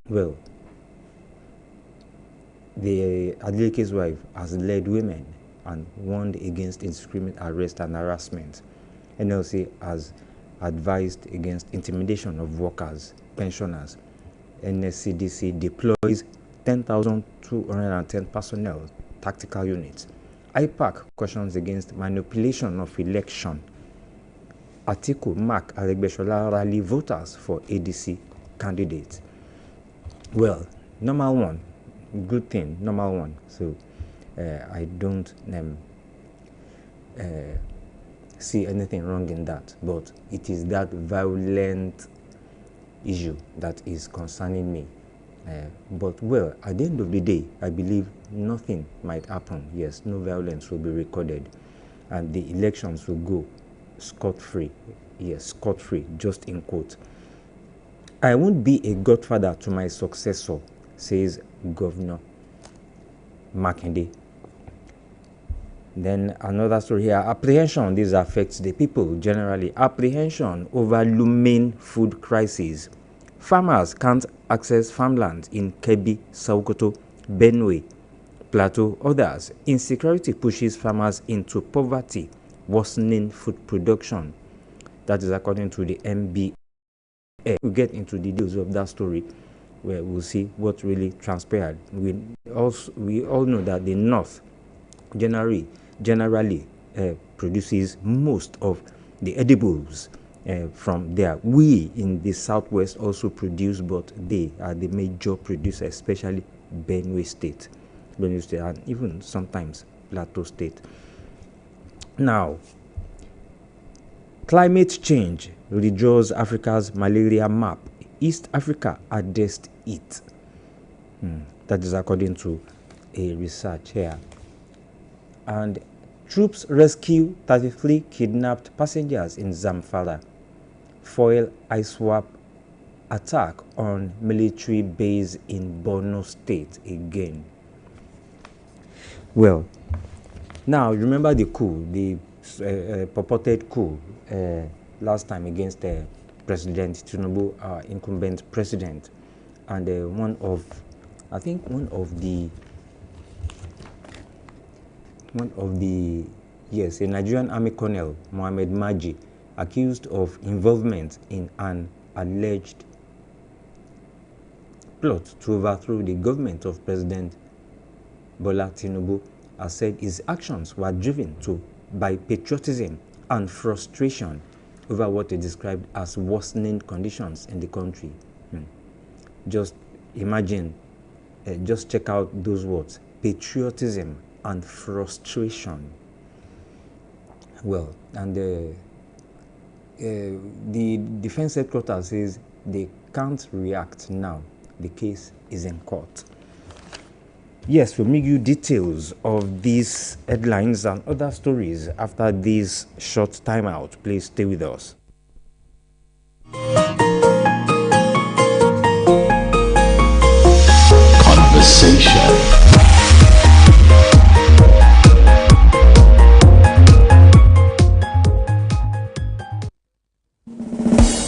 Well, the Adelike's wife has led women and warned against indiscriminate arrest and harassment. NLC has advised against intimidation of workers, pensioners. NSCDC deploys 10,210 personnel, tactical units. IPAC cautions against manipulation of election. Atiku Mark Aregbesola rally voters for ADC candidates. Well, number one, good thing, number one. So I don't see anything wrong in that, but it is that violent issue that is concerning me. But well, at the end of the day, I believe nothing might happen. Yes, no violence will be recorded, and the elections will go scot-free. Yes, scot-free, just in quote. I won't be a godfather to my successor, says Governor Makinde. Then another story here, apprehension. This affects the people generally. Apprehension over looming food crisis. Farmers can't access farmland in Kebbi, Sokoto, Benue, Plateau, others. Insecurity pushes farmers into poverty, worsening food production. That is according to the MBA. We'll get into the details of that story where we'll see what really transpired. We all know that the North generally produces most of the edibles from there. We in the Southwest also produce, but they are the major producer, especially Benue State, and even sometimes Plateau State. Now, climate change redraws Africa's malaria map. East Africa addressed it. That is according to a research here. And troops rescue 33 kidnapped passengers in Zamfara. Foil ISWAP attack on military base in Borno State again. Well, now remember the coup, the purported coup last time against President Tinubu, incumbent president, and one of the yes, a Nigerian Army Colonel, Mohammed Maji, accused of involvement in an alleged plot to overthrow the government of President Bola Tinubu, has said his actions were driven by patriotism and frustration over what he described as worsening conditions in the country. Just imagine, just check out those words, patriotism and frustration. Well, and the defense headquarters says they can't react now. The case is in court. Yes, we'll make you details of these headlines and other stories after this short timeout. Please stay with us. Conversation.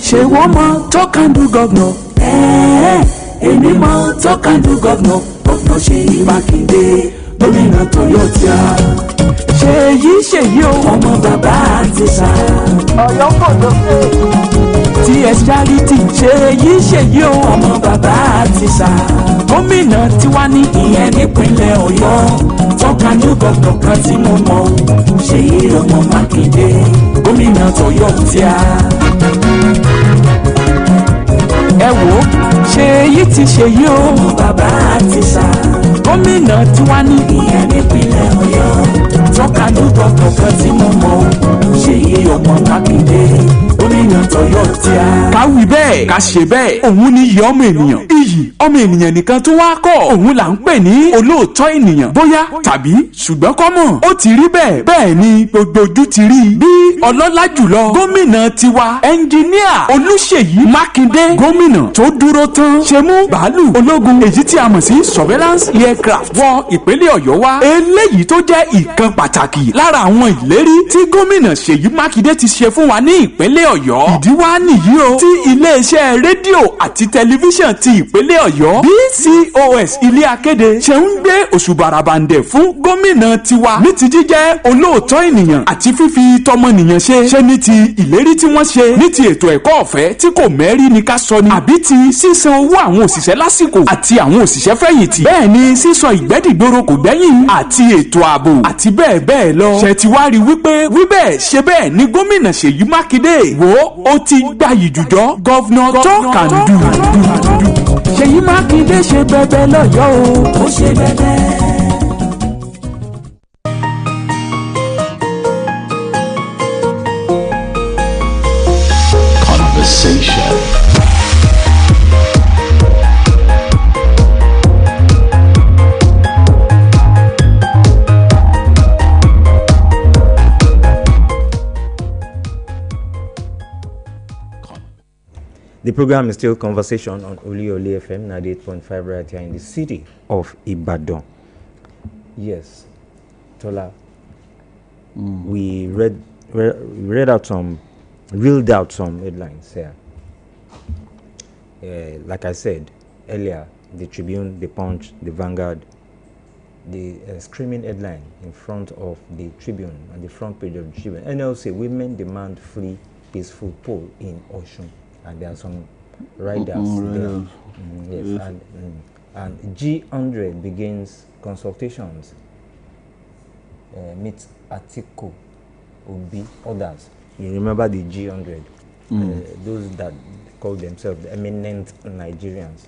Ṣé wọ́n mọ tó can do governor? Èmi mọ tó can do governor. Governor Ṣèyí Mákindé, gómìnà Toyota. Ṣèyí o, ọmọ bàbá àtìsà. Ọ̀yọ́ kò lókè. TS Charity. Ṣèyí o, ọmọ bàbá àtìsà. Gómìnà tiwa ní ìyẹn nípínlẹ̀ Ọ̀yọ́. Tó can do governor kan tí mo mọ̀. Ṣèyí ọmọ Mákindé, gómìnà Toyota. Ẹ wò ó, Ṣèyí ti ṣèyí o, ọmọ bàbá àtìsà. Gómìnà tiwa ní ìyẹn nípínlẹ̀ Ọ̀yọ́. Tọ́ka ló gbọ́dọ̀ kan tí mo mọ̀ ọ́. Ṣèyí ọmọ Mákindé, gómìnà Toyota. Ká wí bẹ́ẹ̀, ká ṣe bẹ́ẹ̀, òun ni iyì ọmọ ènìyàn. Iyì ọmọ ènìyàn nìkan tó wá kọ́, òun là ń pè ní olóòótọ́ ènìyàn. Bóyá tàbí ṣùgbọ́n kọ́mọ̀, ó ti rí bẹ́ẹ̀, bẹ́ẹ̀ ni gbogbo ojú ti rí. Bí ọlọ́lá jùlọ, gómìnà tiwa, ẹnjiníà Olúṣèyí Mákindé, gómìnà tó dúró tán, ṣe mú bàálù ológun èyí tí a mọ̀ sí surveillance aircraft wọ ìpínlẹ̀ Ọ̀yọ́ wá. Eléyìí tó jẹ́ ìkan pàtàkì lára àwọn ìlérí tí gómìnà Ṣèyí Mákindé ti ṣe fún wa ní ìpínlẹ̀ Ọ̀yọ́. ọ̀yọ́. ìdí wá nìyí o tí iléeṣẹ́ rédíò àti tẹlifíṣàn ti ìpínlẹ̀ ọ̀yọ́ BCOS ilé akéde ṣe ń gbé òṣùbàràbàǹdẹ̀ fún gómìnà tiwa ní ti jíjẹ́ olóòótọ́ ènìyàn àti fífi tọmọnìyàn ṣe ní ti ìlérí tí wọ́n ṣe ní ti ètò ẹ̀kọ́ ọ̀fẹ́ tí kò mẹ́rí ni ká sọ ni àbí ti sísan owó àwọn òṣìṣẹ́ lásìkò àti àwọn òṣìṣẹ́ fẹ̀yìntì bẹ́ẹ̀ ni sísọ ìgbẹ́dìgboro kò gbẹ́yìn àti ètò ààbò àti bẹ́ẹ̀ bẹ́ẹ̀ lọ. ṣe ti wá rí wípé wíbẹ̀ ṣe bẹ́ẹ̀ ni gómìnà Ṣèyí Mákindé ó ti gbayì jùjọ gọ́vnà talk and do. Ṣèyí Mákindé ṣe bẹbẹ lọ́yọ̀ọ́ ó ṣe bẹbẹ. The program is still Conversation on Oluyole FM 98.5 right here in the city of Ibadan. Yes, Tola, we read out some, reeled out some headlines here. Like I said earlier, the Tribune, the Punch, the Vanguard, the screaming headline in front of the Tribune, on the front page of the Tribune. NLC, women demand free, peaceful poll in Osun. And there are some riders there. Yes. And G100 begins consultations. Meet Atiku, Obi, others. You remember the G100? Those that call themselves the eminent Nigerians,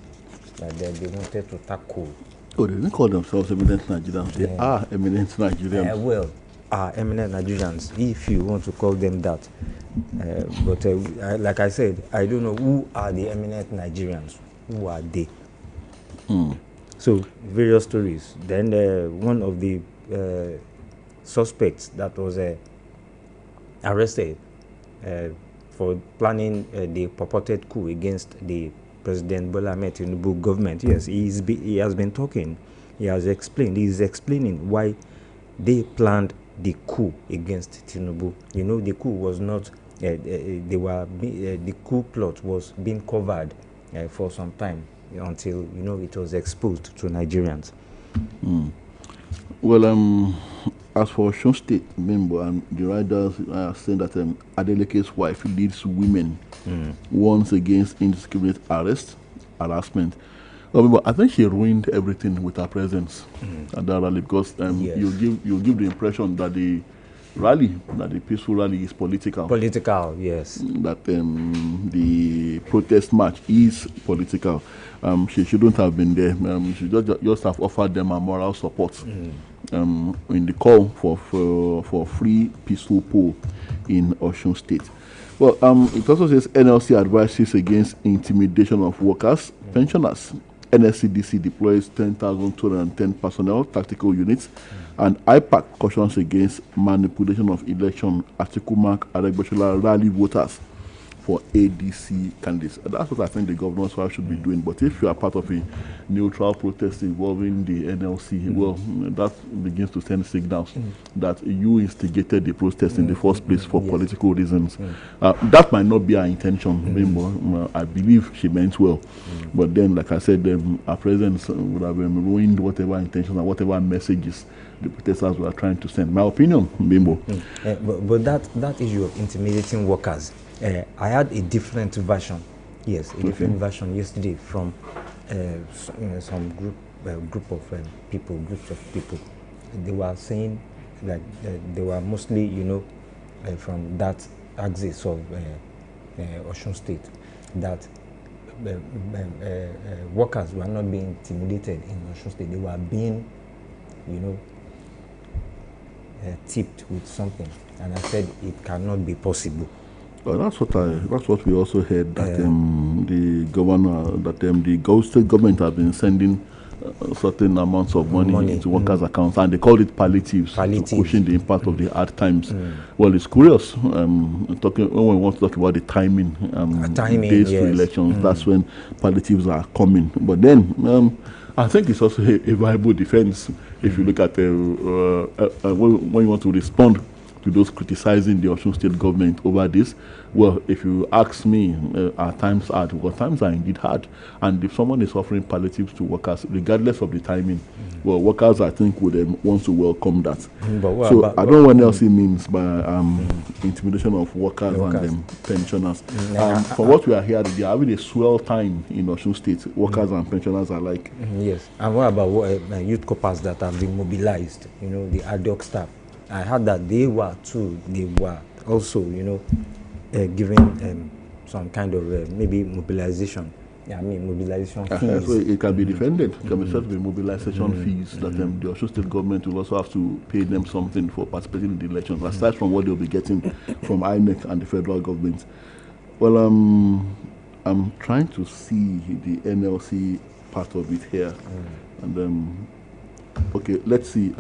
that they wanted to tackle. Oh, they didn't call themselves eminent Nigerians. They are eminent Nigerians. Well, are eminent Nigerians, if you want to call them that. But like I said, I don't know who are the eminent Nigerians. Who are they? So, various stories. Then one of the suspects that was arrested for planning the purported coup against the President Bola Ahmed Tinubu government. Yes, he has been talking. He has explained. He is explaining why they planned the coup against Tinubu. You know, the coup was not. The coup plot was being covered for some time until it was exposed to Nigerians. Well, as for Osun State member and the riders are saying that Adeleke's wife leads women warns against indiscriminate arrest, harassment. Well, I think she ruined everything with her presence at that rally because Yes. you give the impression that the peaceful rally is political. Political, yes. That the protest march is political. She shouldn't have been there. She just have offered them a moral support in the call for free peaceful poll in Osun State. Well, it also says NLC advises against intimidation of workers, pensioners. NSCDC deploys 10,210 personnel, tactical units, and IPAC cautions against manipulation of election Atiku Mark Aregbesola rally voters for ADC candidates. That's what I think the governor's wife should be doing. But if you are part of a neutral protest involving the NLC, well, that begins to send signals that you instigated the protest in the first place for political reasons. That might not be our intention. I believe she meant well. But then, like I said, our presence would have ruined whatever intention and whatever messages the protesters were trying to send. My opinion, Bimbo. But that issue of intimidating workers, I had a different version. Yes, a different version yesterday from some groups of people. They were saying that they were mostly, from that axis of Osun State, that workers were not being intimidated in Osun State. They were being, tipped with something, and I said it cannot be possible. Well, that's what we also heard, that the governor, that the state government have been sending certain amounts of money into workers' accounts, and they called it palliatives to cushion the impact of the hard times. Well, it's curious. When we want to talk about the timing days to elections, that's when palliatives are coming. But then, I think it's also a viable defense if you look at when you want to respond with those criticizing the Osun State government over this. Well, if you ask me, our times are hard. Well, times are indeed hard. And if someone is offering palliatives to workers, regardless of the timing, well, workers, I think, would want to welcome that. So I don't know what else he means by intimidation of workers and pensioners. From what we are hearing, they are having a swell time in Osun State. Workers and pensioners are like. Yes. And what about youth corpers that have been mobilized? You know, the ad hoc staff. I heard that they were also, you know, given some kind of maybe mobilization. Yeah, I mean mobilization fees. So it can be defended. It can be said to be mobilization fees that the Osun State government will also have to pay them something for participating in the elections, aside from what they'll be getting from INEC and the federal government. Well, I'm trying to see the NLC part of it here, and okay, let's see.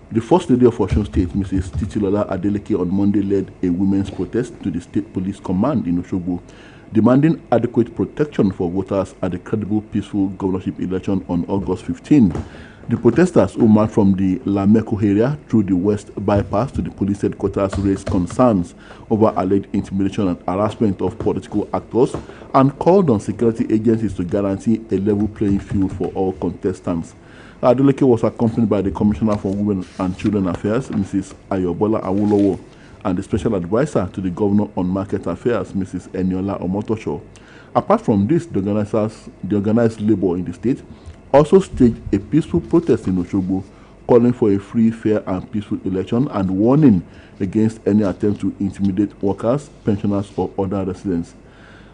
The First Lady of Osun State, Mrs. Titilola Adeleke, on Monday led a women's protest to the State Police Command in Osogbo, demanding adequate protection for voters at the credible, peaceful governorship election on August 15. The protesters, who marched from the Lameko area through the West Bypass to the police headquarters, raised concerns over alleged intimidation and harassment of political actors and called on security agencies to guarantee a level playing field for all contestants. Adeleke was accompanied by the Commissioner for Women and Children Affairs, Mrs. Ayobola Awolowo, and the Special Advisor to the Governor on Market Affairs, Mrs. Eniola Omotosho. Apart from this, the organized labor in the state also staged a peaceful protest in Osogbo, calling for a free, fair, and peaceful election and warning against any attempt to intimidate workers, pensioners, or other residents.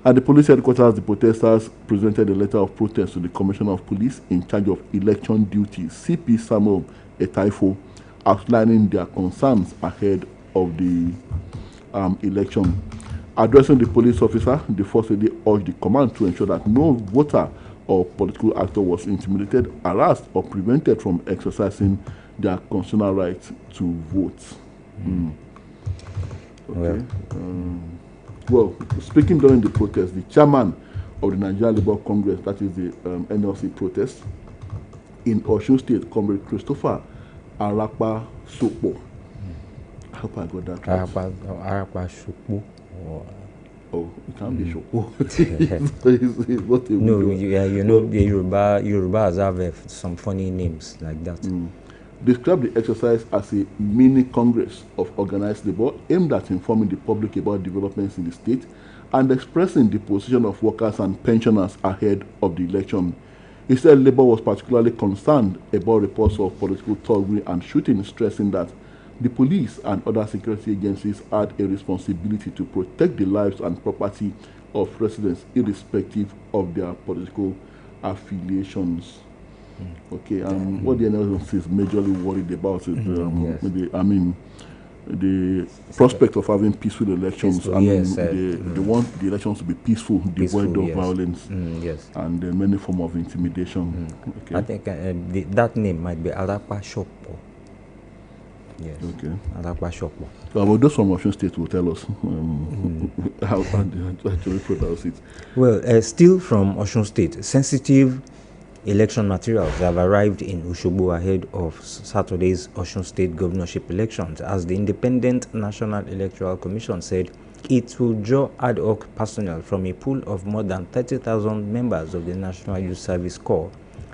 At the police headquarters, the protesters presented a letter of protest to the Commissioner of Police in charge of election duties, CP Samuel Etaifo, outlining their concerns ahead of the election. Addressing the police officer, the First Lady urged the command to ensure that no voter or political actor was intimidated, harassed, or prevented from exercising their constitutional right to vote. Okay. Well, speaking during the protest, the chairman of the Nigerian Labour Congress, that is the NLC protest, in Osun State, Comrade Christopher Arapa Sopo. I hope I got that right. Arapa Sopo. Oh, it can't be Sopo. It's not a no, you know, the Yorubas have some funny names like that. Described the exercise as a mini congress of organized labor aimed at informing the public about developments in the state and expressing the position of workers and pensioners ahead of the election. He said Labour was particularly concerned about reports of political thuggery and shooting, stressing that the police and other security agencies had a responsibility to protect the lives and property of residents irrespective of their political affiliations. Okay, what the NLC is majorly worried about is the prospect of having peaceful elections. They want the elections to be peaceful, devoid of violence, and many forms of intimidation. Okay. I think that name might be Arapa Shopo. Yes. Okay. Arapa Shopo. Well, those from Osun State will tell us how to actually pronounce it. Well, still from Osun State, sensitive election materials have arrived in Osogbo ahead of Saturday's Osun State governorship elections, as the Independent National Electoral Commission said it will draw ad hoc personnel from a pool of more than 30,000 members of the National Youth Service Corps,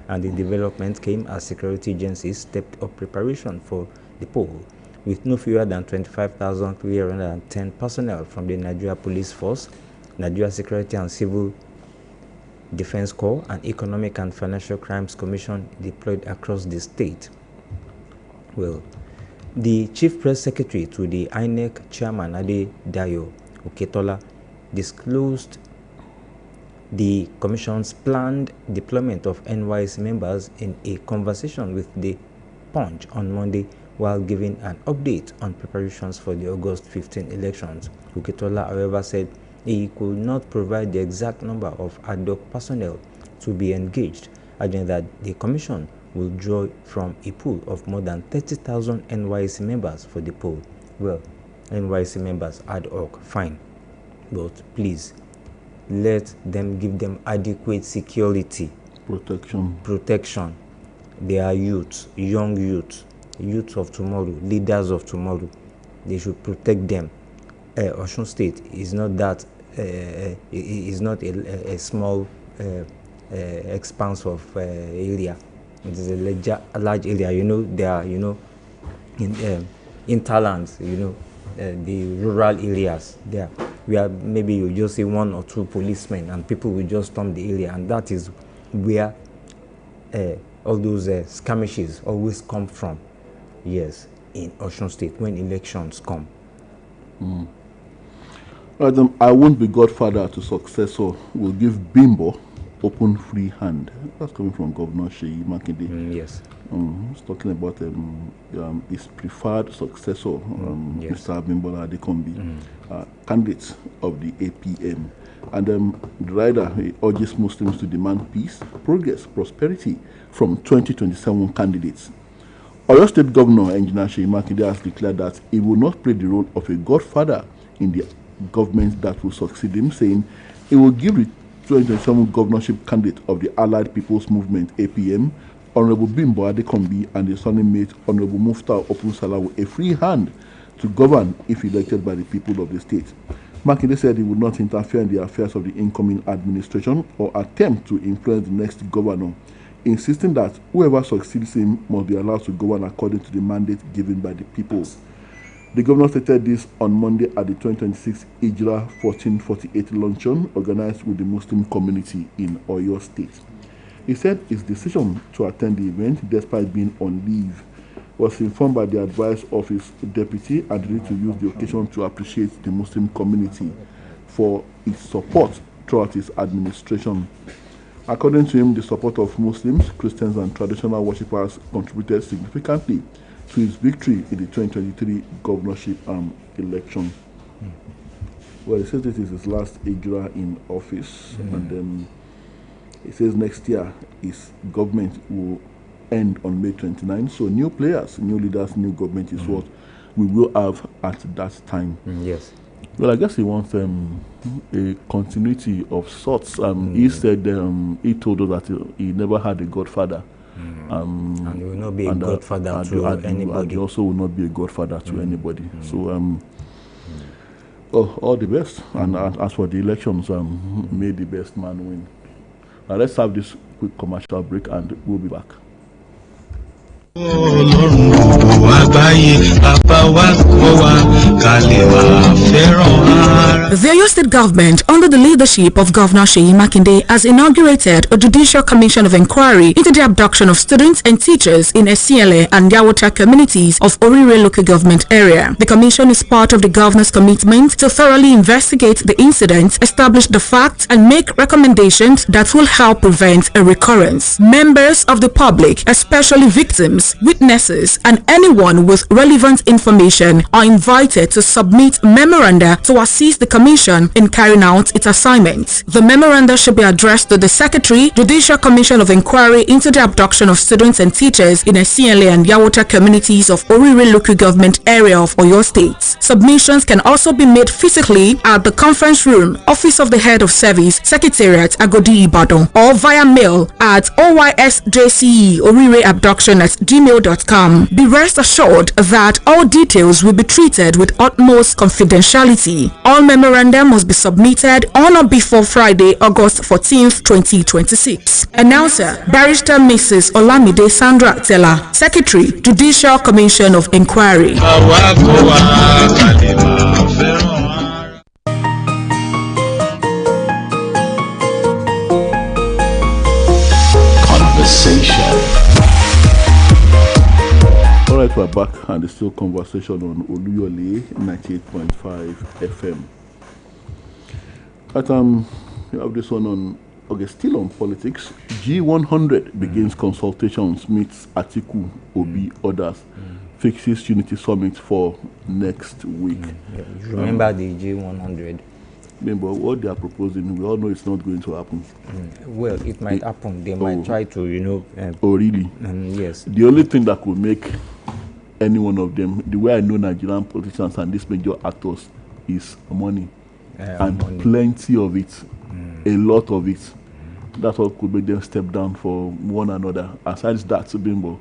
and the development came as security agencies stepped up preparation for the poll, with no fewer than 25,310 personnel from the Nigeria Police Force, Nigeria Security and Civil Defense Corps, and Economic and Financial Crimes Commission deployed across the state. Well, the Chief Press Secretary to the INEC Chairman Adedayo Oketola disclosed the Commission's planned deployment of NYC members in a conversation with the Punch on Monday while giving an update on preparations for the August 15 elections. Oketola, however, said he could not provide the exact number of ad hoc personnel to be engaged, adding that the Commission will draw from a pool of more than 30,000 NYC members for the poll. Well, NYC members ad hoc, fine, but please let them give them adequate security, protection. They are youths, young youths, youths of tomorrow, leaders of tomorrow. they should protect them. Osun State is not that is not a small expanse of area. It is a large area. There are in interlands. The rural areas there, where maybe you just see 1 or 2 policemen and people will just storm the area, and that is where all those skirmishes always come from. Yes, in Osun State when elections come. I won't be godfather to successor. Will give Bimbo open free hand. That's coming from Governor Seyi Makinde. Yes. He's talking about his preferred successor, yes. Mr. Abimbola Adekombi, candidate of the APM. And the rider urges Muslims to demand peace, progress, prosperity from 2027 candidates. Oyo State Governor Engineer Seyi Makinde has declared that he will not play the role of a godfather in the government that will succeed him, saying he will give the 2027 governorship candidate of the Allied People's Movement APM, Honorable Bimbo Adekombi, and his running mate Honorable Muftar Opun-Salawu a free hand to govern if elected by the people of the state. Makinde said he would not interfere in the affairs of the incoming administration or attempt to influence the next governor, insisting that whoever succeeds him must be allowed to govern according to the mandate given by the people. The governor stated this on Monday at the 2026 Ijra 1448 luncheon organized with the Muslim community in Oyo State. He said his decision to attend the event, despite being on leave, was informed by the advice of his deputy and ready to use the occasion to appreciate the Muslim community for its support throughout his administration. According to him, the support of Muslims, Christians, and traditional worshippers contributed significantly to his victory in the 2023 governorship election. Well, he says this is his last Ijra in office, and he says next year his government will end on May 29. So new players, new leaders, new government is what we will have at that time. Yes. Well, I guess he wants a continuity of sorts. He said he told us that he never had a godfather. And he will not be a godfather to anybody. And he also will not be a godfather to anybody. So, all the best. And as for the elections, may the best man win. Now let's have this quick commercial break and we'll be back. The Oyo State government, under the leadership of Governor Seyi Makinde, has inaugurated a judicial commission of inquiry into the abduction of students and teachers in Esiele and Yawota communities of Orire local government area. The commission is part of the governor's commitment to thoroughly investigate the incident, establish the facts, and make recommendations that will help prevent a recurrence. Members of the public, especially victims, witnesses, and anyone with relevant information are invited to submit memoranda to assist the Commission in carrying out its assignments. The memoranda should be addressed to the Secretary, Judicial Commission of Inquiry into the abduction of students and teachers in Esiele and Yawota communities of Orire local government area of Oyo State. Submissions can also be made physically at the conference room, Office of the Head of Service, Secretariat, Agodi Ibadan, or via mail at oysjceorire@gmail.com. Be rest assured that all details will be treated with utmost confidentiality. All memoranda must be submitted on or before Friday, August 14th, 2026. Announcer, Barrister Mrs. Olamide Sandra Tella, Secretary, Judicial Commission of Inquiry. Alright, we're back and it's still conversation on Oluyole 98.5 FM. But you have this one on still on politics. G100 begins consultations, meets Atiku, Obi, others, fixes Unity Summit for next week. Yeah, you remember the G100? Remember what they are proposing? We all know it's not going to happen. Well, it might happen. They might try to, oh, really? Yes. The only thing that could make any one of them, the way I know Nigerian politicians and these major actors, is money. And money. Plenty of it. A lot of it. That's what could make them step down for one another. Aside that, Bimbo,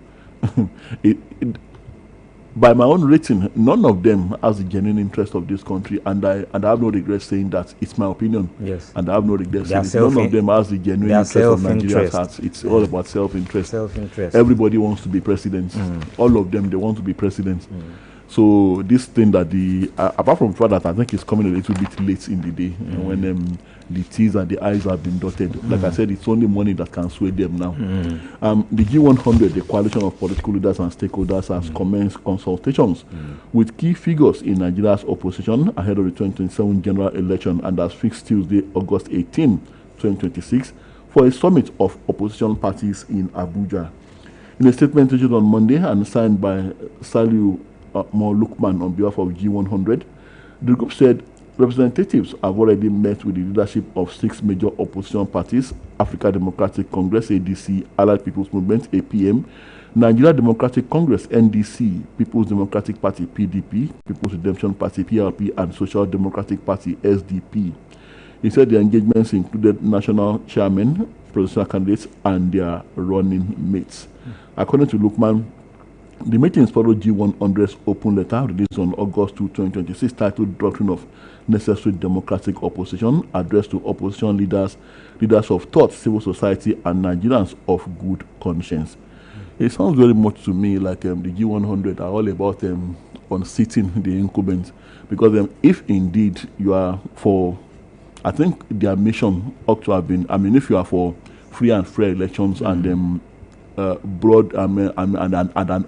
by my own rating, none of them has the genuine interest of this country, and I have no regret saying that. It's my opinion. Yes. And I have no regret Their saying it. None of them has the genuine interest of Nigeria's heart. It's all about self-interest. Self-interest. Everybody wants to be president. All of them, they want to be president. So this thing that apart from the fact that I think it's coming a little bit late in the day, when the T's and the I's have been dotted. Like I said, it's only money that can sway them now. The G100, the coalition of political leaders and stakeholders, has commenced consultations with key figures in Nigeria's opposition ahead of the 2027 general election, and has fixed Tuesday, August 18, 2026, for a summit of opposition parties in Abuja. In a statement issued on Monday and signed by Saliu Lukman on behalf of G100, the group said representatives have already met with the leadership of 6 major opposition parties: African Democratic Congress (ADC), Allied People's Movement (APM), Nigeria Democratic Congress (NDC), People's Democratic Party (PDP), People's Redemption Party (PRP), and Social Democratic Party (SDP). He said the engagements included national chairmen, presidential candidates, and their running mates. According to Lukman, the meetings followed G100's open letter released on August 2, 2026, titled Doctrine of Necessary Democratic Opposition, addressed to opposition leaders, leaders of thought, civil society, and Nigerians of good conscience. It sounds very much to me like the G100 are all about unseating the incumbents, because if indeed you are for, I think their mission ought to have been, if you are for free and fair elections and broad and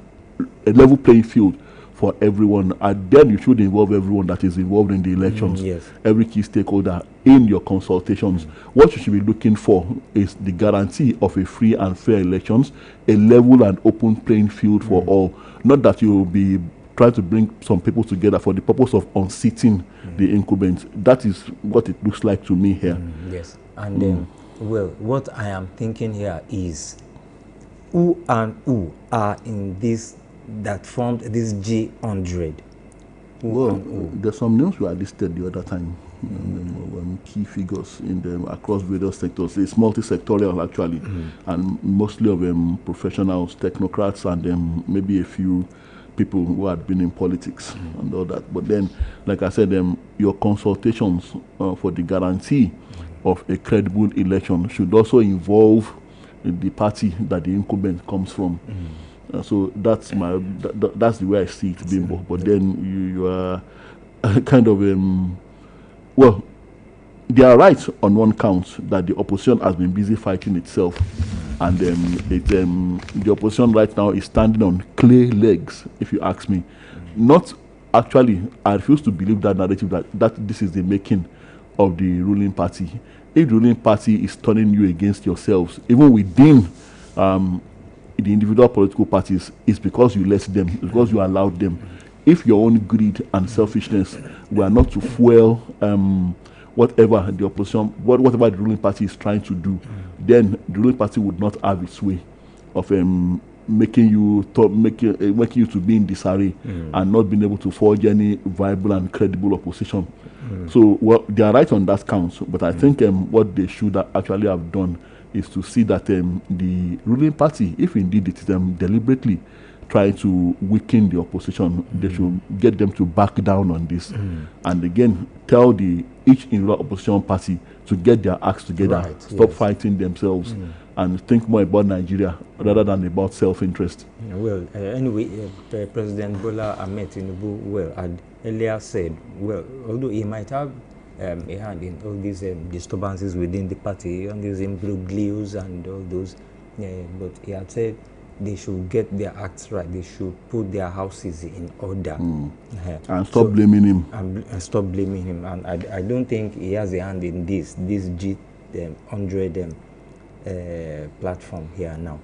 a level playing field for everyone, and then you should involve everyone that is involved in the elections, every key stakeholder in your consultations. What you should be looking for is the guarantee of a free and fair elections, a level and open playing field for all. Not that you will be trying to bring some people together for the purpose of unseating the incumbents. That is what it looks like to me here. Yes, and well, what I am thinking here is who and who are in this that formed this G100. Well, there's some names were listed the other time. Key figures in them across various sectors. It's multi-sectorial actually, and mostly of professionals, technocrats, and maybe a few people who had been in politics and all that. But then, like I said, your consultations for the guarantee of a credible election should also involve the party that the incumbent comes from. So that's that's the way I see it, Bimbo. But then you are kind of well, they are right on one count that the opposition has been busy fighting itself, and the opposition right now is standing on clay legs, if you ask me. Not actually, I refuse to believe that narrative that this is the making of the ruling party. If the ruling party is turning you against yourselves, even within the individual political parties, it's because you let them, it's because you allowed them. If your own greed and selfishness were not to fuel whatever the opposition, whatever the ruling party is trying to do, then the ruling party would not have its way of making you to be in disarray and not being able to forge any viable and credible opposition. So, well, they are right on that count, but I think what they should actually have done is to see that the ruling party, if indeed it is deliberately trying to weaken the opposition, they should get them to back down on this, and again tell each individual opposition party to get their acts together, stop fighting themselves, and think more about Nigeria rather than about self-interest. Well, anyway, President Bola Ahmed Tinubu had earlier said, well, although he might have a hand in all these disturbances within the party, on these imbroglios and all those, but he had said they should get their acts right. They should put their houses in order and stop blaming him. And stop blaming him. And I don't think he has a hand in this G100 platform here now.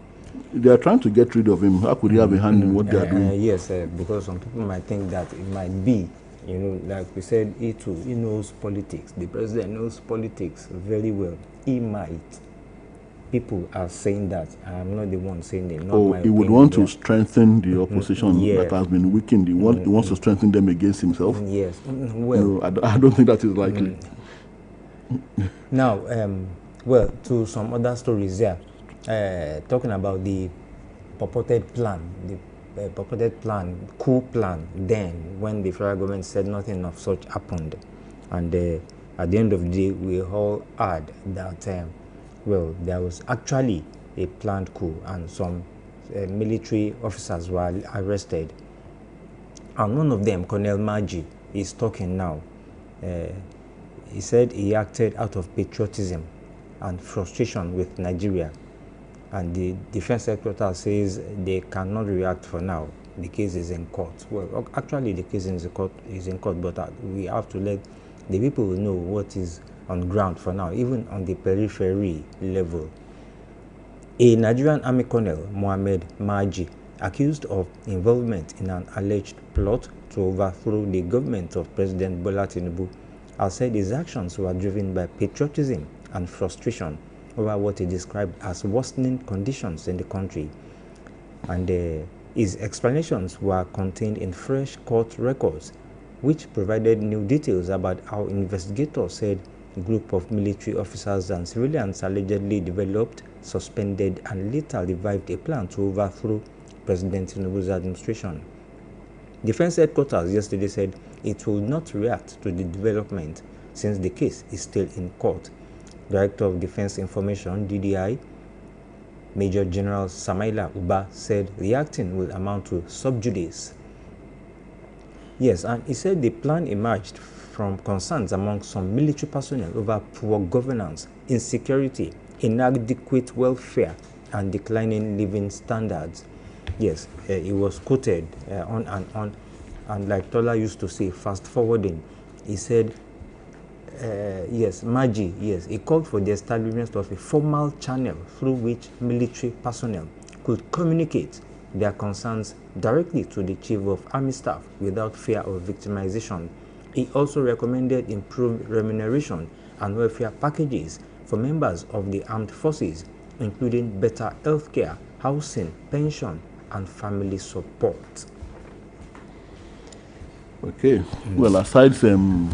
They are trying to get rid of him. How could he have a hand in what they are doing? Yes, because some people might think that it might be, like we said, he knows politics. The president knows politics very well. He might. People are saying that. I'm not the one saying it. He would want to strengthen the opposition that has been weakened. He wants to strengthen them against himself. Yes. Well, no, I don't think that is likely. Now, well, to some other stories there, talking about the purported plan, the purported plan, coup plan, then when the federal government said nothing of such happened. And at the end of the day, we all heard that, well, there was actually a planned coup and some military officers were arrested. And one of them, Colonel Maji, is talking now. He said he acted out of patriotism and frustration with Nigeria. And the defense secretary says they cannot react for now. The case is in court. Well, actually, the case is in court, but we have to let the people know what is on ground for now, even on the periphery level. A Nigerian Army Colonel, Mohammed Maji, accused of involvement in an alleged plot to overthrow the government of President Bola Tinubu, has said his actions were driven by patriotism and frustration over what he described as worsening conditions in the country. And his explanations were contained in fresh court records, which provided new details about how investigators said a group of military officers and civilians allegedly developed, suspended, and later revived a plan to overthrow President Tinubu's administration. Defense headquarters yesterday said it will not react to the development since the case is still in court. Director of Defense Information, DDI, Major General Samaila Uba, said reacting will amount to sub judice. Yes, and he said the plan emerged from concerns among some military personnel over poor governance, insecurity, inadequate welfare, and declining living standards. Yes, he was quoted on and on, and like Tola used to say, fast forwarding, he said, yes, Maji, yes, he called for the establishment of a formal channel through which military personnel could communicate their concerns directly to the Chief of Army Staff without fear of victimization. He also recommended improved remuneration and welfare packages for members of the armed forces, including better health care, housing, pension, and family support. Okay, well, aside from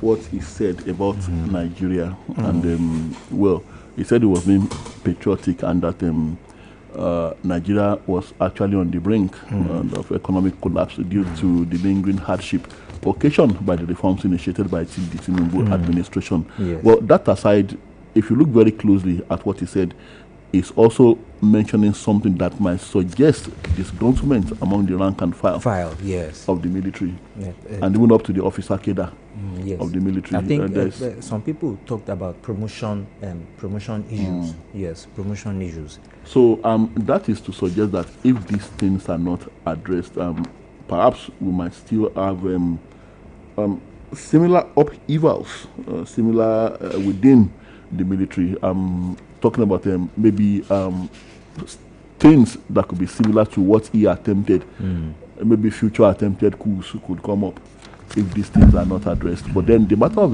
what he said about Nigeria, and well, he said he was being patriotic and that Nigeria was actually on the brink of economic collapse due to the lingering hardship occasioned by the reforms initiated by the Tinubu administration. Yes. Well, that aside, if you look very closely at what he said, he's also mentioning something that might suggest disgruntlement among the rank and file yes. of the military, Yeah, and even up to the officer cadre yes. of the military. I think some people talked about promotion issues. Yes, promotion issues. So that is to suggest that if these things are not addressed, perhaps we might still have similar upheavals, similar within the military. Talking about maybe things that could be similar to what he attempted. Maybe future attempted coups could come up if these things are not addressed. But then the matter of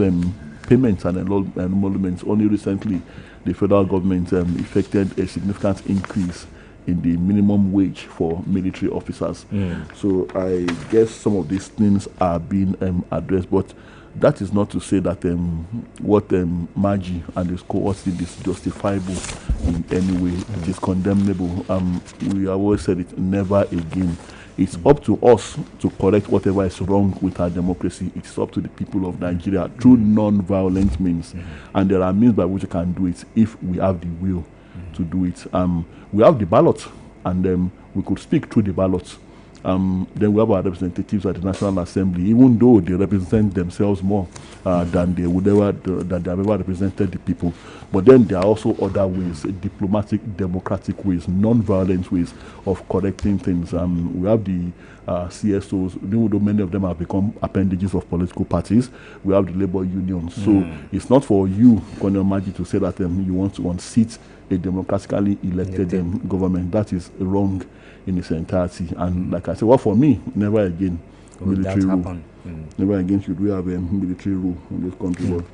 payments and emoluments, only recently the federal government effected a significant increase in the minimum wage for military officers. So I guess some of these things are being addressed, but that is not to say that what Maji and his cohorts did is justifiable in any way. It is condemnable. We have always said it, never again. It's up to us to correct whatever is wrong with our democracy. It's up to the people of Nigeria through non-violent means. And there are means by which we can do it if we have the will to do it. We have the ballot, and we could speak through the ballots. Then we have our representatives at the National Assembly, even though they represent themselves more than they have ever represented the people. But then there are also other ways, diplomatic, democratic ways, non-violent ways of correcting things. We have the CSOs, even though many of them have become appendages of political parties. We have the labor unions. So it's not for you, Colonel Maji, to say that you want to unseat a democratically elected government. That is wrong in its entirety. And like I said, well, for me, never again military rule. Never again should we have a military rule in this country. But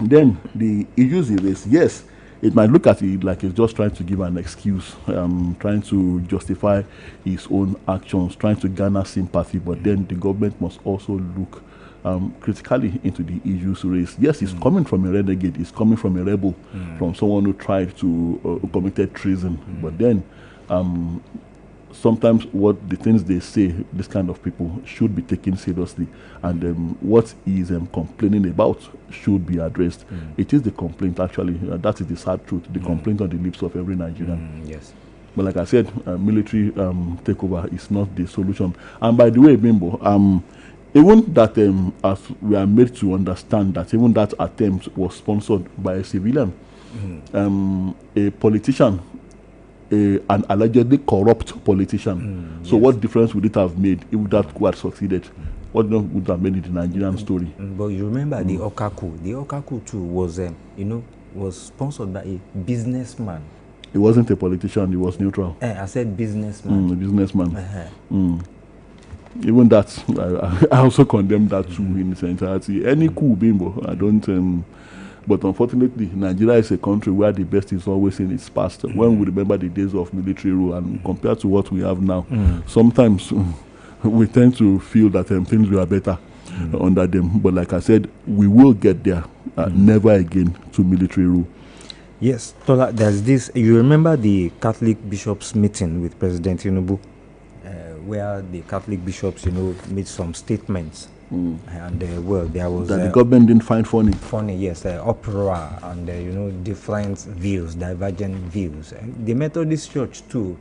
then the issues he raised, yes, it might look at it like he's just trying to give an excuse, trying to justify his own actions, trying to garner sympathy. But then the government must also look critically into the issues raised. Yes, he's coming from a renegade, he's coming from a rebel, from someone who tried to committed treason. But then sometimes what the things they say, this kind of people should be taken seriously, and what he is complaining about should be addressed. It is the complaint, actually. That is the sad truth. The complaint on the lips of every Nigerian. Yes. But like I said, military takeover is not the solution. And by the way, Bimbo, even that, as we are made to understand that even that attempt was sponsored by a civilian, a politician, an allegedly corrupt politician. So what difference would it have made if that coup had succeeded? What would have made it the Nigerian story? But you remember the Okaku. The Okaku too was, was sponsored by a businessman. He wasn't a politician, he was neutral. I said businessman. A businessman. Even that, I also condemn that too in its entirety. Any coup, Bimbo, I don't... but unfortunately, Nigeria is a country where the best is always in its past. When we remember the days of military rule and compared to what we have now, sometimes we tend to feel that things were better under them. But like I said, we will get there. Never again to military rule. Yes, Tola, there's this. You remember the Catholic bishops' meeting with President Tinubu, where the Catholic bishops, made some statements. And well, there was that the government didn't find funny. Funny, yes, uproar and different views, divergent views. The Methodist Church too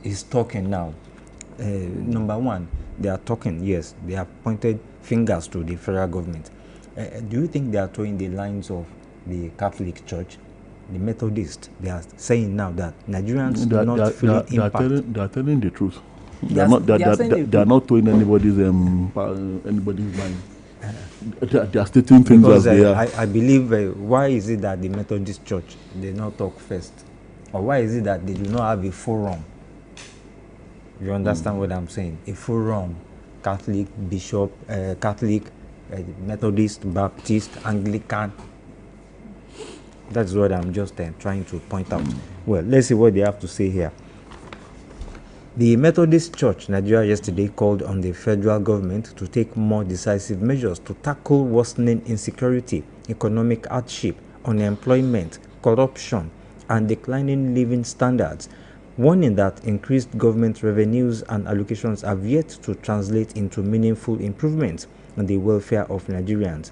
is talking now. Number one, they are talking. Yes, they have pointed fingers to the federal government. Do you think they are towing the lines of the Catholic Church, the Methodist? They are saying now that Nigerians do not feel impact. They are telling the truth. They are not towing anybody's mind. They are stating things because, as they are. I believe, why is it that the Methodist Church, they not talk first? Or why is it that they do not have a forum? You understand what I'm saying? A forum, Catholic, Bishop, Catholic, Methodist, Baptist, Anglican. That's what I'm just trying to point out. Well, let's see what they have to say here. The Methodist Church Nigeria yesterday called on the federal government to take more decisive measures to tackle worsening insecurity, economic hardship, unemployment, corruption, and declining living standards, warning that increased government revenues and allocations have yet to translate into meaningful improvements in the welfare of Nigerians.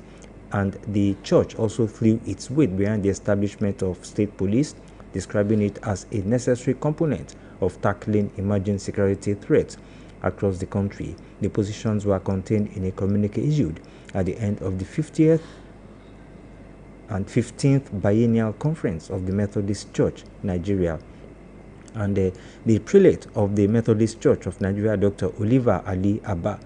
And the church also threw its weight behind the establishment of state police, describing it as a necessary component of tackling emerging security threats across the country. The positions were contained in a communique issued at the end of the 50th and 15th Biennial Conference of the Methodist Church, Nigeria. And the prelate of the Methodist Church of Nigeria, Dr. Oliver Ali Abba,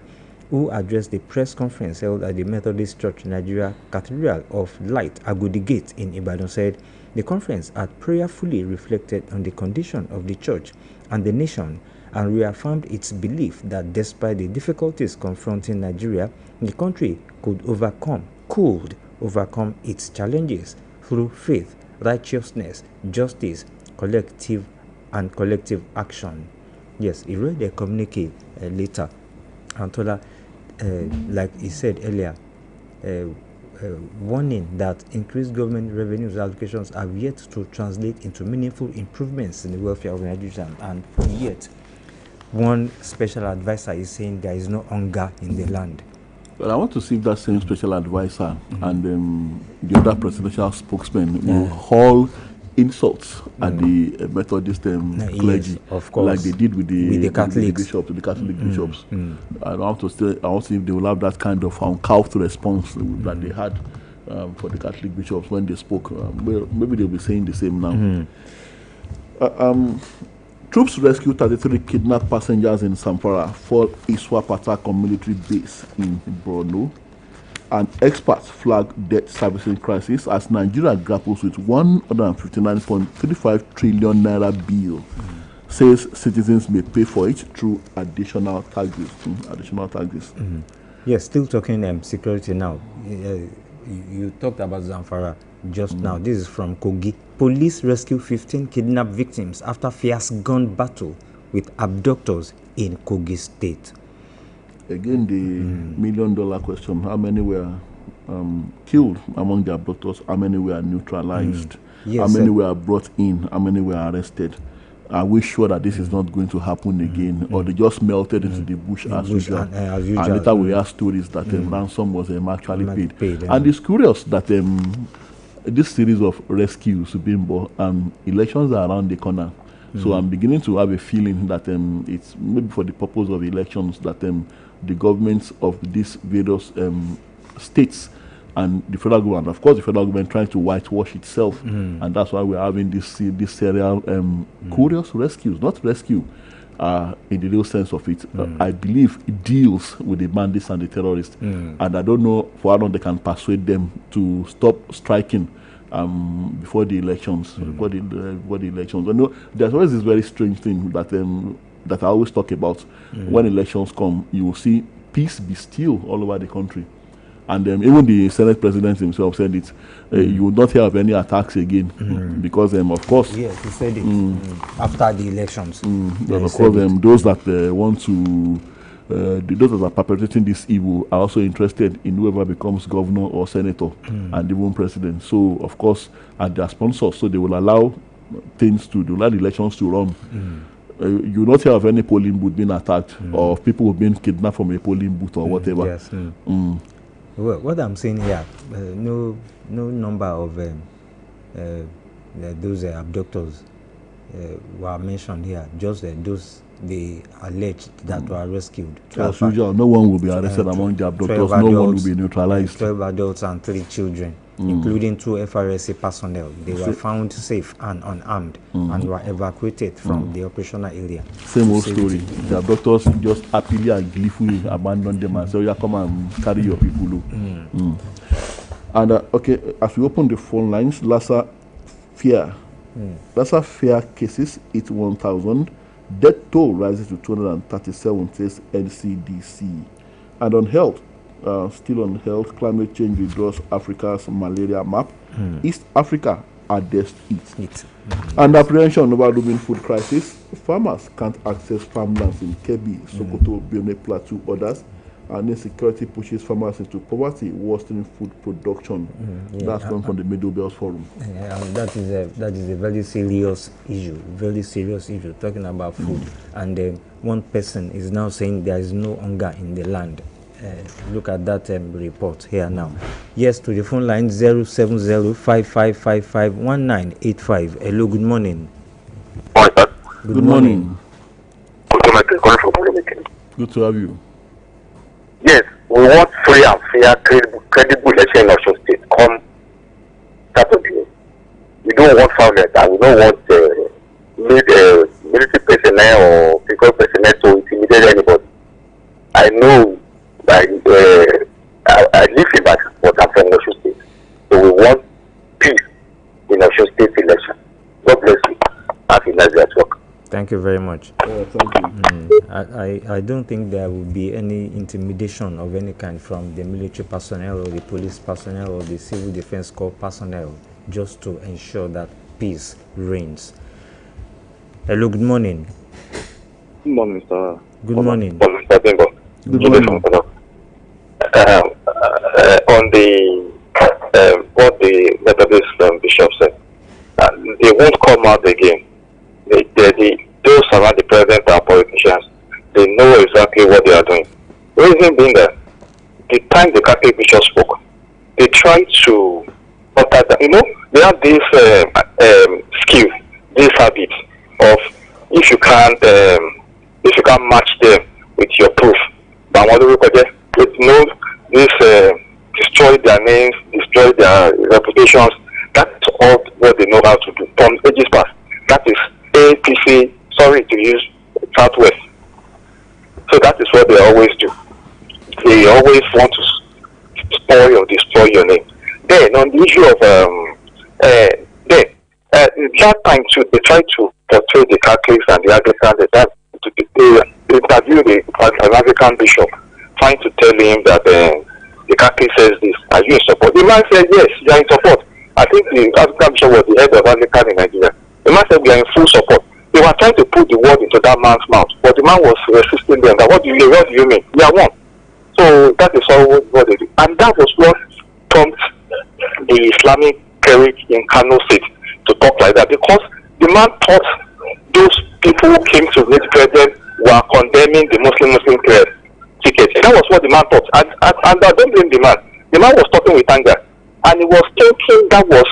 who addressed the press conference held at the Methodist Church Nigeria Cathedral of Light, Agodi Gate in Ibadan, said the conference had prayerfully reflected on the condition of the church and the nation and reaffirmed its belief that despite the difficulties confronting Nigeria, the country could overcome its challenges through faith, righteousness, justice, collective action. Yes, he read the communique later. Antola, like he said earlier, warning that increased government revenues allocations have yet to translate into meaningful improvements in the welfare of Nigerians, and yet one special advisor is saying there is no hunger in the land. Well, I want to see if that same special advisor and the other presidential spokesman will haul insults at the Methodist clergy, yes, of course, like they did with the Catholic bishops, the Catholic bishops. I want to see if they will have that kind of uncouth response that they had for the Catholic bishops when they spoke. Maybe they'll be saying the same now. Troops rescued 33 kidnapped passengers in Zamfara for Iswap attack on military base in Borno. And experts flag debt servicing crisis as Nigeria grapples with 159.35 trillion naira bill. Says citizens may pay for it through additional taxes. Yes, still talking security now. You talked about Zamfara just now. This is from Kogi. Police rescue 15 kidnapped victims after fierce gun battle with abductors in Kogi State. Again, the $1 million question: how many were killed among the abductors? How many were neutralized? Yes, how many were brought in? How many were arrested? are we sure that this is not going to happen again, or they just melted into the bush as usual? And later we hear stories that ransom was actually paid. And it's curious that this series of rescues, Bimbo, elections are around the corner. So I'm beginning to have a feeling that it's maybe for the purpose of elections that the governments of these various states and the federal government, of course, the federal government trying to whitewash itself, and that's why we're having this serial curious rescues, not rescue in the real sense of it. I believe it deals with the bandits and the terrorists, and I don't know for how long they can persuade them to stop striking before the elections. Before the elections, I know there's always this very strange thing that I always talk about. When elections come, you will see peace be still all over the country. And even the Senate President himself said it. You will not hear of any attacks again because, of course... Yes, he said it after the elections. But of course, those that want to... those that are perpetrating this evil are also interested in whoever becomes governor or senator and even president. So, of course, and their sponsors, so they will allow things to... They will allow the elections to run. You will not hear of any polling booth being attacked or of people being kidnapped from a polling booth or whatever. Yes. Well, what I'm saying here, no number of those abductors were mentioned here. Just those they alleged that were rescued. As usual, no one will be arrested among the abductors. No one will be neutralized. 12 adults and 3 children, including 2 FRSA personnel. They were found safe and unarmed and were evacuated from the operational area. Same old story. The abductors just happily and gleefully abandoned them and said, "Yeah, come and carry your people." And okay, as we open the phone lines, Lassa Fair cases hit 1,000. Death toll rises to 237, says NCDC. And on health, still on health, climate change withdraws Africa's malaria map. East Africa hardest hit. And apprehension over looming food crisis. Farmers can't access farmlands in Kebbi, Sokoto, Benue Plateau, others. And insecurity pushes farmers into poverty, worsening food production. That's come from the Middle Belt Forum. That is a very serious issue, talking about food. And one person is now saying there is no hunger in the land. Look at that report here now. Yes, to the phone line 070-5555-1985. Hello, good morning. Good morning. Good to have you. Yes, we want free and fair, credible election in Osun State. Come Saturday. We don't want violence, and we don't want military personnel or people personnel to intimidate anybody. I know that I live in that, but I'm from Osun State. So we want peace in Osun State election. God bless you. Have a nice day at work. Thank you very much. Thank you. I don't think there will be any intimidation of any kind from the military personnel or the police personnel or the civil defense corps personnel, just to ensure that peace reigns. Hello, good morning. Good morning, Mr. Good morning. Mr. Bingo. Good morning. On the what the Methodist bishop said, they won't come out again. Those around the president and politicians, they know exactly what they are doing. Reason being that the time the Catholic bishop spoke, they tried to, they have this skill, this habit of if you can't match them with your proof, destroy their names, destroy their reputations. That's all what they know how to do from ages past. That is APC, sorry to use Southwest. So that is what they always do. They always want to spoil or destroy your name. Then on the issue of that time too, they try to portray the Catholics and the Anglicans. They interview the Anglican bishop, trying to tell him that the Catholic says this. Are you in support? The man said yes, you are in support. I think the Anglican bishop was the head of Anglican in Nigeria. The man said we are in full support. They were trying to put the word into that man's mouth, but the man was resisting them. That what do you mean? We are one. So that is all what they do. And that was what prompted the Islamic cleric in Kano State to talk like that, because the man thought those people who came to meet the president were condemning the Muslim ticket. That was what the man thought. And I don't blame the man. The man was talking with anger. And he was thinking that was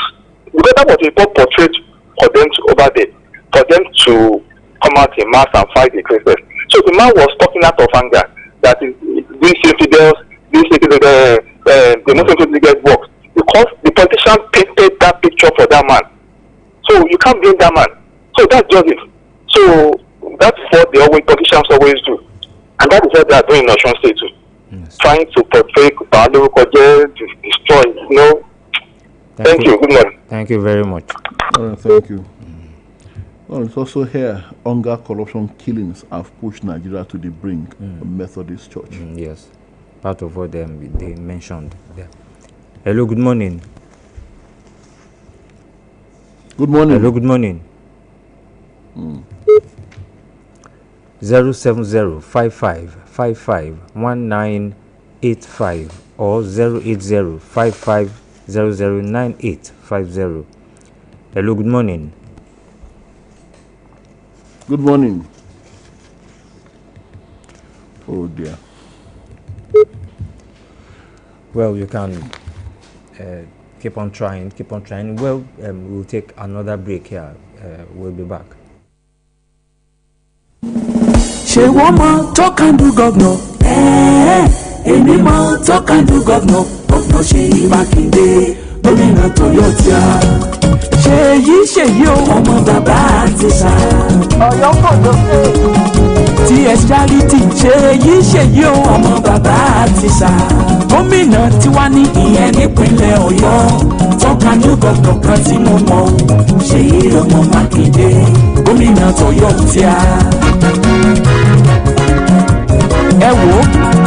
a poor portrait for them to over there, for them to come out in mass and fight the Christians. So the man was talking out of anger that these infidels, the Muslim ticket works, because the politician painted that picture for that man. So you can't blame that man. So that's just it. So that's what politicians always do. And that is what they are doing in Osun State too. Yes. Trying to portray to destroy, Thank you. Good morning. Thank you very much. Thank you. Well, it's also here, hunger, corruption, killings have pushed Nigeria to the brink of Methodist Church. Yes, part of what they mentioned there. Hello, good morning. Good morning. Hello, good morning. 070-5555-1985 or 080-55009850. Hello, good morning. Good morning. Oh dear. Well, you can keep on trying. Well, we'll take another break here. We'll be back. Ṣé wọ́n mọ talk and do governor? Èmi mọ talk and do governor. Governor Ṣèyí Mákindé, gómìnà Toyota. Ṣèyí o, ọmọ bàbá àtìsà. Ọ̀yọ́ kò lókè. TS Charity. Ṣèyí o, ọmọ bàbá àtìsà. Gómìnà tiwa ní ìyẹn nípínlẹ̀ Ọ̀yọ́. Talk and do governor kan tí mo mọ̀. Ṣèyí ọmọ Mákindé, gómìnà Toyota. Ẹ wò ó,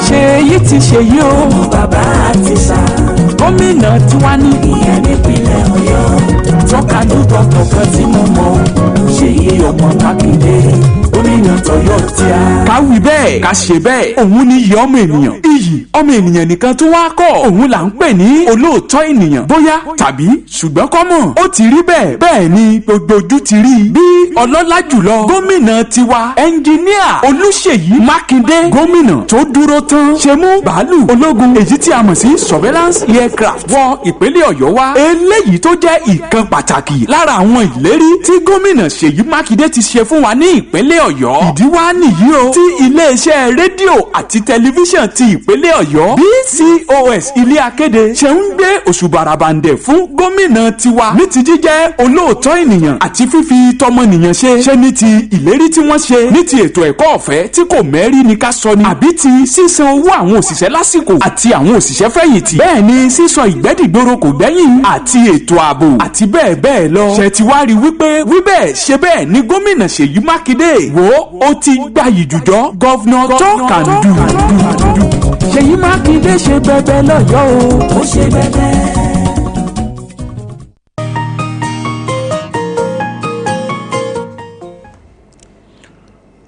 Ṣèyí ti ṣèyí o, ọmọ bàbá àtìsà. Gómìnà tiwa ní ìyẹn nípínlẹ̀ Ọ̀yọ́. Talk and do governor kan tí mo mọ̀. Ṣèyí ọmọ Mákindé, gómìnà Toyota. ká wí bẹ́ẹ̀ ká ṣe bẹ́ẹ̀ òun ni iyì ọmọ ènìyàn iyì ọmọ ènìyàn nìkan tó wá kọ́ òun là ń pè ní olóòótọ́ ènìyàn bóyá tàbí ṣùgbọ́n kọ́mọ̀ ó ti rí bẹ́ẹ̀ ni gbogbo ojú ti rí bí ọlọ́lá jùlọ gómìnà tiwa ẹnjiníà Olúṣèyí Mákindé gómìnà tó dúró tán ṣe mú bàálù ológun èyí tí a mọ̀ sí surveillance aircraft wọ ìpínlẹ̀ Ọ̀yọ́ wá eléyìí tó jẹ́ ìkan pàtàkì lára àwọn ìlérí tí gómìnà Ṣèyí Mákindé ti ṣe fún wa ní ìpínlẹ̀ Ọ̀yọ́ ìdí wá nìyí o tí iléeṣẹ́ rédíò àti tẹlifíṣàn ti ìpínlẹ̀ Ọ̀yọ́ BCOS ilé akéde ṣe ń gbé òṣùbàràbàǹdẹ̀ fún gómìnà tiwa ní ti jíjẹ́ olóòótọ́ ènìyàn àti fífi tọmọnìyàn ṣe ní ti ìlérí tí wọ́n ṣe ní ti ètò ẹ̀kọ́ ọ̀fẹ́ tí kò mẹ́rí ni ká sọ ni àbí ti sísan owó àwọn òṣìṣẹ́ lásìkò àti àwọn òṣìṣẹ́ fẹ̀yìntì bẹ́ẹ̀ ni sísọ ìgbẹ́dìgbòrò kò gbẹ́yìn àti ètò ààbò àti bẹ́ẹ̀ lọ ṣe ti wá rí wípé wíbẹ̀ ṣe bẹ́ẹ̀ ni gómìnà Ṣèyí Mákindé wò ó ti gbayì jùjọ gọ́vnà talk and do. Ṣèyí Mákindé ṣe bẹbẹ lọ́yọ́ o, ó ṣe bẹbẹ.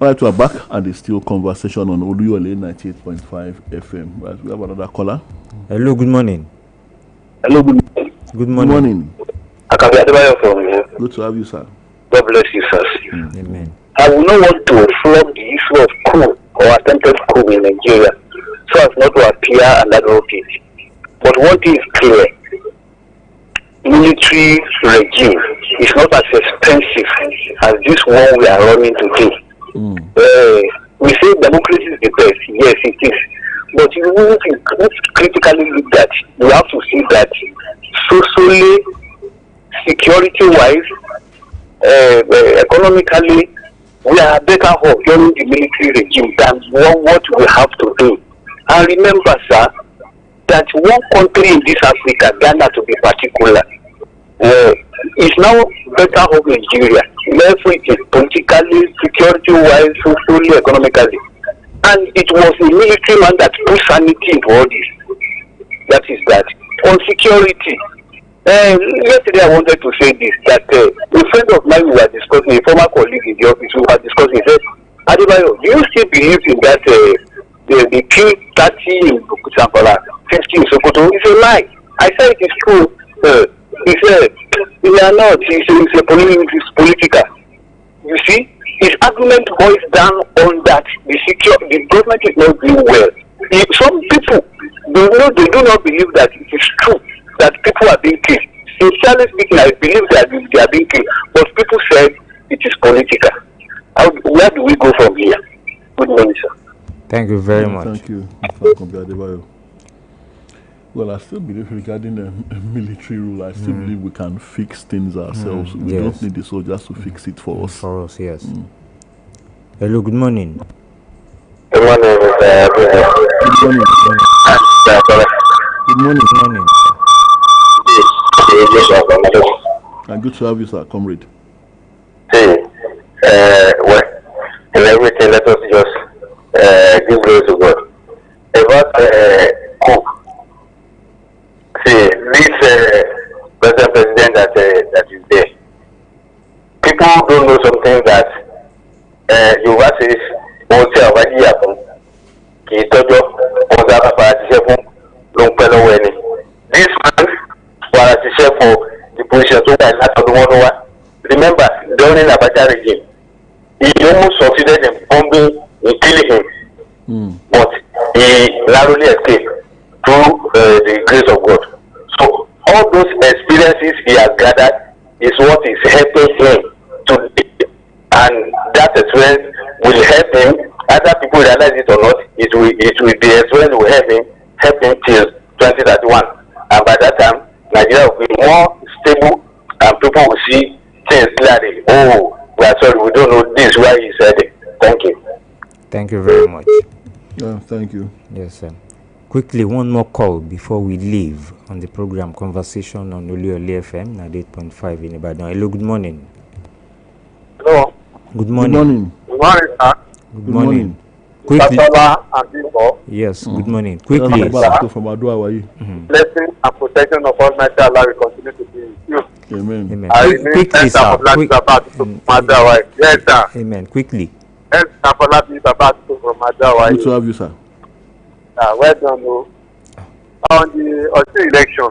All right, we're back, and it's still conversation on Oluyole 98.5 FM. Right, we have another caller. Hello, good morning. Hello, good morning. Good morning. Good morning. Akabi Adebayo from here. Good to have you, sir. God bless you, sir. Amen. I will not want to flog the issue of coup or attempted coup in Nigeria so as not to appear an advocate. But one thing is clear. Military regime is not as expensive as this one we are running today. We say democracy is the best. Yes, it is. But if we critically look at, we have to see that socially, security-wise, economically, we are better off during the military regime than what we have to do. And remember, sir, that one country in this Africa, Ghana to be particular, is now better off Nigeria. Everything, politically, security-wise, socially, economically. And it was the military man that put sanity into all this. That is that. On security, yesterday I wanted to say this, that a friend of mine we were discussing, a former colleague in the office, we were discussing, he said, Adebayo, do you still believe in that they killed 30 in Zamfara, 50 in Sokoto? It's a lie. I said it is true. He said, they are not. It's political. You see, his argument boils down on that the government is not doing well. Some people they do not believe that it is true that people are being killed. Sincerely speaking, I believe that they are being killed, but people said it is political. Where do we go from here? Good morning, sir. Thank you very much. Thank you, Mr. Adebayo. Well, I still believe regarding the military rule, I still believe we can fix things ourselves. We don't need the soldiers to fix it for us. For us, yes. Hello, good morning. Good morning, Mr. Good morning. Good morning. Good morning. And good to have you, sir, comrade. Well, in everything, let us just give glory to God. About Cook. See, this present president that is there. People don't know something that you says, won't say about the happen. He told you, won't have a long fellow wedding. This man was for the position so that not the one over. Remember, during the Abacha regime, he almost succeeded in bombing and killing him. But he narrowly escaped through the grace of God. So all those experiences he has gathered is what is helping him today. And that experience will help him. Other people realize it or not, it will be experience will help him till 2031. And by that time, Nigeria will be more stable and people will see things clearly. Oh, we are sorry, we don't know this, why he said it. Thank you. Thank you very much. Yeah, thank you. Yes, sir. Quickly, one more call before we leave on the program Conversation on Oluyole FM 98.5 in Ibadan. Hello, good morning. Hello. Good morning. Good morning. Good morning, sir. Good morning. Quickly. Yes, good morning. Quickly. From Adua, how are you? Blessing and protection of Almighty Allah will continue to be with you. Amen. Amen. I remain Quickly, sir. Yes, sir. Amen. Quickly. Yes, from Good to have you, sir. well done. On the election,